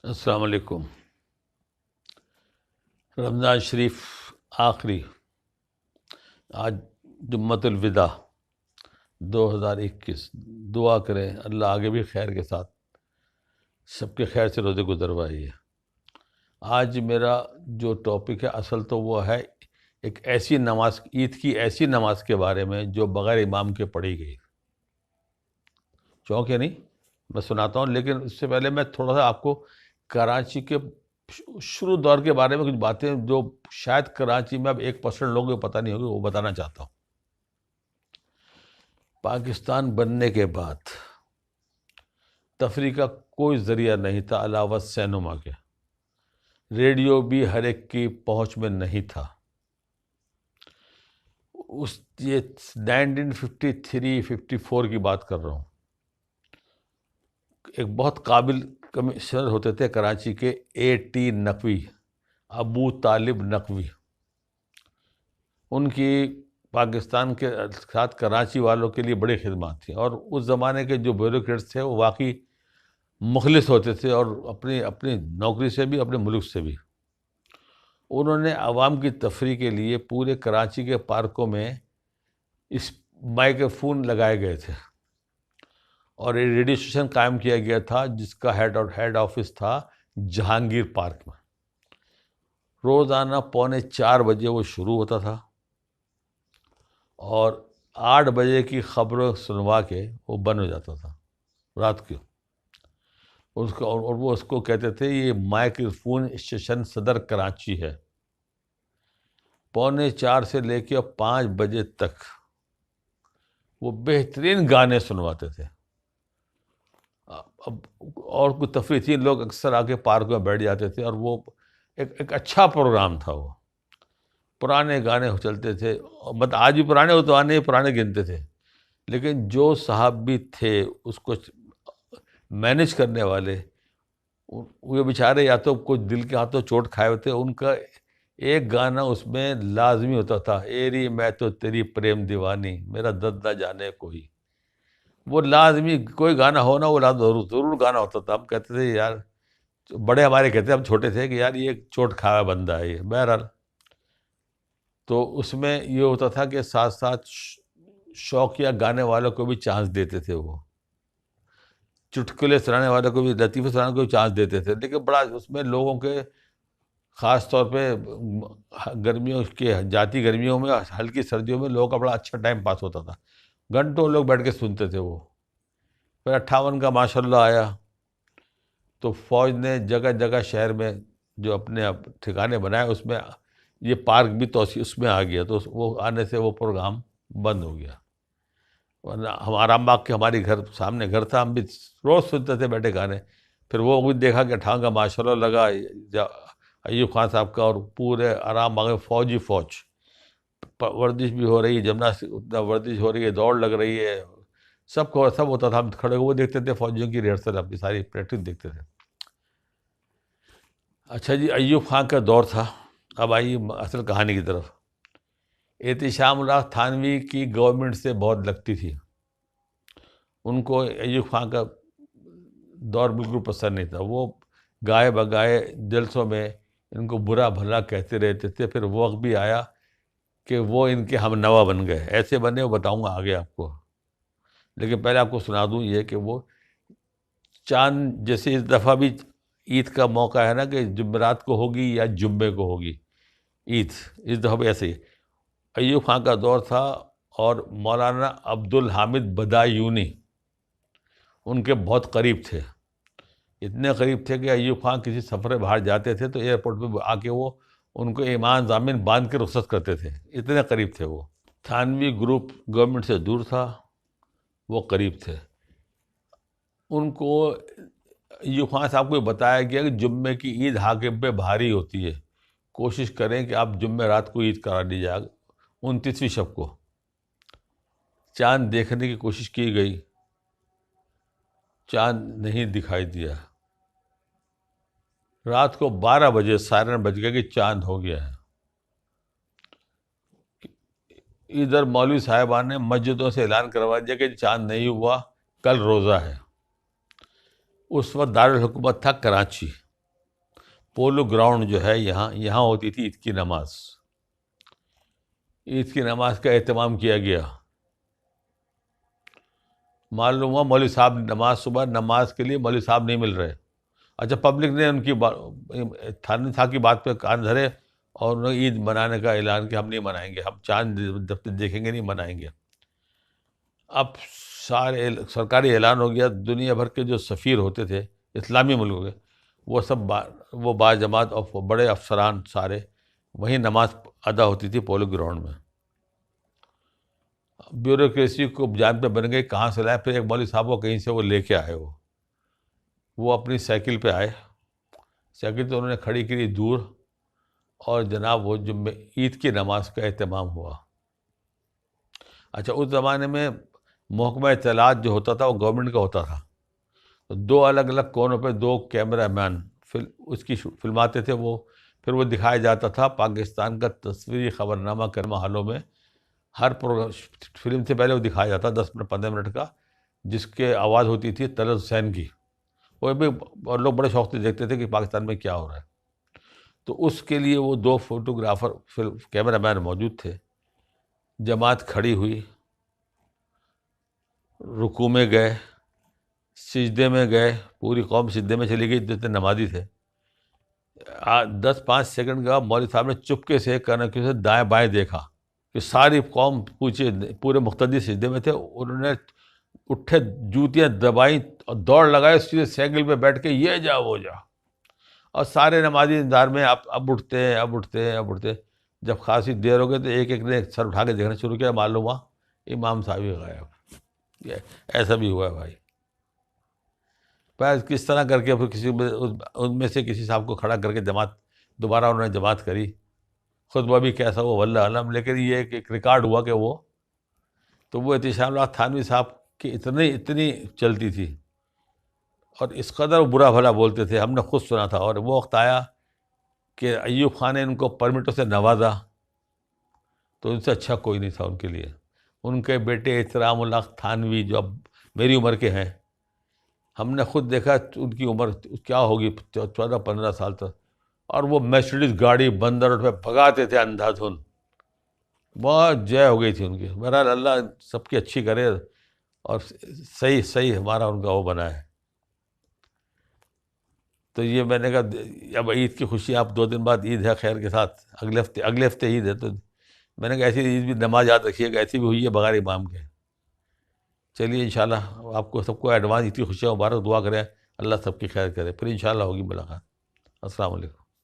السلام علیکم۔ رمضان شریف آخری، آج جمعۃ الوداع 2021۔ دعا کریں اللہ آگے بھی خیر کے ساتھ سب کے خیر سے روزے گزروائیے۔ آج میرا جو ٹاپک ہے اصل تو وہ ہے ایک ایسی نماز، عید کی ایسی نماز کے بارے میں جو بغیر امام کے پڑھی گئی۔ چونکہ نہیں میں سناتا ہوں، لیکن اس سے پہلے میں تھوڑا سا آپ کو کراچی کے شروع دور کے بارے میں کچھ باتیں جو شاید کراچی میں اب 1% لوگوں کو پتہ نہیں ہوگی، وہ بتانا چاہتا ہوں۔ پاکستان بننے کے بعد تفریح کا کوئی ذریعہ نہیں تھا علاوہ سینما کے۔ ریڈیو بھی ہر ایک کی پہنچ میں نہیں تھا۔ یہ 1953-54 کی بات کر رہا ہوں۔ ایک بہت قابل کمشنر ہوتے تھے کراچی کے، A.T. نقوی، ابو طالب نقوی۔ ان کی پاکستان کے ساتھ کراچی والوں کے لیے بڑی خدمات تھیں، اور اس زمانے کے جو بیوروکریٹس تھے وہ واقعی مخلص ہوتے تھے، اور اپنی نوکری سے بھی، اپنے ملک سے بھی۔ انہوں نے عوام کی تفریح کے لیے پورے کراچی کے پارکوں میں اس مائکروفون لگائے گئے تھے، اور ایک ریڈیو اسٹیشن قائم کیا گیا تھا جس کا ہیڈ آفس تھا جہانگیر پارک میں۔ روزانہ 3:45 بجے وہ شروع ہوتا تھا، اور 8 بجے کی خبر سنوا کے وہ بند ہو جاتا تھا رات کو۔ اور وہ اس کو کہتے تھے یہ مائکروفون اسٹیشن صدر کراچی ہے۔ 3:45 سے لے کے 5 بجے تک وہ بہترین گانے سنواتے تھے۔ اب اور کوئی تفریح تھی، لوگ اکثر آ کے پارک میں بیٹھ جاتے تھے، اور وہ ایک اچھا پروگرام تھا۔ وہ پرانے گانے چلتے تھے، آج بھی پرانے ہو تو آنے پرانے گنتے تھے، لیکن جو صاحب بھی تھے اس کو مینیج کرنے والے، وہ بیچارے یا تو کچھ دل کے ہاتھوں چوٹ کھائے ہوتے، ان کا ایک گانا اس میں لازمی ہوتا تھا، ایری میں تو تیری پریم دیوانی، میرا درد نہ جانے کوئی۔ وہ لازمی کوئی گانا ہونا، وہ ضرور گانا ہوتا تھا۔ ہم کہتے تھے یار، بڑے ہمارے کہتے ہم چھوٹے تھے کہ یار یہ چوٹ کھایا بندہ ہے یہ۔ بہرحال تو اس میں یہ ہوتا تھا کہ ساتھ ساتھ شوقیہ گانے والوں کو بھی چانس دیتے تھے، وہ چٹکلے سنانے والوں کو بھی، لطیفے سنانے کو بھی چانس دیتے تھے، لیکن بڑا اس میں لوگوں کے خاص طور پہ گرمیوں کے جاتی گرمیوں میں، ہلکی سردیوں میں لوگوں کا بڑا اچھا ٹائم پاس ہوتا تھا۔ گھنٹوں لوگ بیٹھ کے سنتے تھے وہ۔ پھر 58 کا ماشاء اللہ آیا تو فوج نے جگہ جگہ شہر میں جو اپنے ٹھکانے بنائے، اس میں یہ پارک بھی توسیع اس میں آ گیا، تو وہ آنے سے وہ پروگرام بند ہو گیا۔ ورنہ ہمارا باغ کے ہماری گھر سامنے گھر تھا، ہم بھی روز سنتے تھے بیٹھے گانے۔ پھر وہ بھی دیکھا کہ 58 کا ماشاء اللہ لگا ایوب خان صاحب کا، اور پورے آرام باغ میں فوج ورزش بھی ہو رہی ہے، جمناسٹک ورزش ہو رہی ہے، دوڑ لگ رہی ہے، سب ہوتا تھا۔ ہم کھڑے وہ دیکھتے تھے، فوجیوں کی ریہرسل اپنی ساری پریکٹس دیکھتے تھے۔ اچھا جی، ایوب خان کا دور تھا۔ اب آئیے اصل کہانی کی طرف۔ احتشام اللہ تھانوی کی گورنمنٹ سے بہت لگتی تھی، ان کو ایوب خان کا دور بالکل پسند نہیں تھا۔ وہ گائے بگائے جلسوں میں ان کو برا بھلا کہتے رہتے تھے۔ پھر وہ وقت بھی آیا کہ وہ ان کے ہم نوا بن گئے۔ ایسے بنے وہ بتاؤں گا آگے آپ کو، لیکن پہلے آپ کو سنا دوں یہ کہ وہ چاند جیسے اس دفعہ بھی عید کا موقع ہے نا کہ جمعرات کو ہوگی یا جمعے کو ہوگی عید، اس دفعہ بھی ایسے ہی ایوب خان کا دور تھا، اور مولانا عبدالحامد بدایونی ان کے بہت قریب تھے۔ اتنے قریب تھے کہ ایوب خان کسی سفر باہر جاتے تھے تو ایئرپورٹ پہ آ کے وہ ان کو ایمان ضامن باندھ کے رخصت کرتے تھے، اتنے قریب تھے وہ۔ تھانوی گروپ گورنمنٹ سے دور تھا، وہ قریب تھے۔ ان کو ایوب خان صاحب کو بتایا گیا کہ جمعے کی عید حاکم پہ بھاری ہوتی ہے، کوشش کریں کہ آپ جمعہ رات کو عید کرا دی جائے۔ 29ویں شب کو چاند دیکھنے کی کوشش کی گئی، چاند نہیں دکھائی دیا۔ رات کو 12 بجے سائرن بج گیا کہ چاند ہو گیا ہے۔ ادھر مولوی صاحبان نے مسجدوں سے اعلان کروا دیا کہ چاند نہیں ہوا، کل روزہ ہے۔ اس وقت دارالحکومت تھا کراچی۔ پولو گراؤنڈ جو ہے یہاں ہوتی تھی عید کی نماز. عید کی نماز کا اہتمام کیا گیا. معلوم ہوا مولوی صاحب صبح نماز کے لیے مولوی صاحب نہیں مل رہے. اچھا پبلک نے ان کی تھانوی صاحب کی بات پہ کان دھرے اور انہوں نے عید منانے کا اعلان کیا ہم نہیں منائیں گے, ہم چاند دفتر دیکھیں گے نہیں منائیں گے. اب سارے سرکاری اعلان ہو گیا, دنیا بھر کے جو سفیر ہوتے تھے اسلامی ملکوں کے وہ سب وہ باجماعت اور بڑے افسران سارے وہیں نماز ادا ہوتی تھی پولو گراؤنڈ میں. بیوروکریسی کو جان پہ بن گئی, کہاں سے لائے, پھر ایک مولوی صاحب کو کہیں سے وہ لے کے آئے. وہ اپنی سائیکل پہ آئے, سائیکل تو انہوں نے کھڑی کری دور, اور جناب وہ عید کی نماز کا اہتمام ہوا. اچھا اس زمانے میں محکمہ اطلاعات جو ہوتا تھا وہ گورنمنٹ کا ہوتا تھا, تو 2 الگ الگ کونوں پہ 2 کیمرہ مین اس کی فلماتے تھے. وہ پھر وہ دکھایا جاتا تھا پاکستان کا تصویری خبرنامہ کرما حالوں میں. ہر فلم سے پہلے وہ دکھایا جاتا 10-15 منٹ کا, جس کے آواز ہوتی تھی طلعت حسین کی. وہ بھی اور لوگ بڑے شوق سے دیکھتے تھے کہ پاکستان میں کیا ہو رہا ہے. تو اس کے لیے وہ 2 فوٹوگرافر کیمرہ مین موجود تھے. جماعت کھڑی ہوئی, رکوع میں گئے, سجدے میں گئے, پوری قوم سجدے میں چلی گئی جتنے نمازی تھے. 10-5 سیکنڈ کا مولوی صاحب نے چپکے سے کانوں سے دائیں بائیں دیکھا کہ ساری قوم پورے مقتدی سجدے میں تھے. انہوں نے اٹھے, جوتیاں دبائیں اور دوڑ لگائے, سیدھے سائیکل پہ بیٹھ کے یہ جا وہ جا, اور سارے نمازی انتظار میں اب اٹھتے ہیں اب اٹھتے ہیں اب اٹھتے. جب خاصی دیر ہو گئی تو ایک ایک نے سر اٹھا کے دیکھنا شروع کیا, معلوم ہوا امام صاحب ہی غائب. ایسا بھی ہوا ہے بھائی. پھر کس طرح کر کے پھر ان میں سے کسی صاحب کو کھڑا کر کے جماعت دوبارہ انہوں نے جماعت کری. خطبہ بھی کیسا ہوا واللہ علم, لیکن یہ ایک ریکارڈ ہوا کہ وہ احتشام اللہ تھانوی صاحب کی اتنی چلتی تھی, اور اس قدر برا بھلا بولتے تھے. ہم نے خود سنا تھا, اور وہ وقت آیا کہ ایوب خان نے ان کو پرمٹوں سے نوازا, تو ان سے اچھا کوئی نہیں تھا ان کے لیے. ان کے بیٹے احترام الحق تھانوی جو اب میری عمر کے ہیں, ہم نے خود دیکھا ان کی عمر کیا ہوگی 14-15 سال تک, اور وہ مرسیڈیز گاڑی بندر روڈ پہ بھگاتے تھے اندھا دھن. بہت جے ہو گئی تھی ان کی. بہرحال اللہ سب کی اچھی کرے, اور صحیح ہمارا ان کا وہ بنا ہے. تو یہ میں نے کہا اب عید کی خوشی, آپ 2 دن بعد عید ہے خیر کے ساتھ, اگلے ہفتے عید ہے, تو میں نے کہا ایسی عید بھی نماز یاد رکھیے گا, ایسی بھی ہوئی ہے بغیر امام کے. چلیے انشاءاللہ آپ کو سب کو ایڈوانس عید کی خوشیاں مبارک, دعا کریں اللہ سب کی خیر کرے. پھر انشاءاللہ ہوگی ملاقات. السلام علیکم.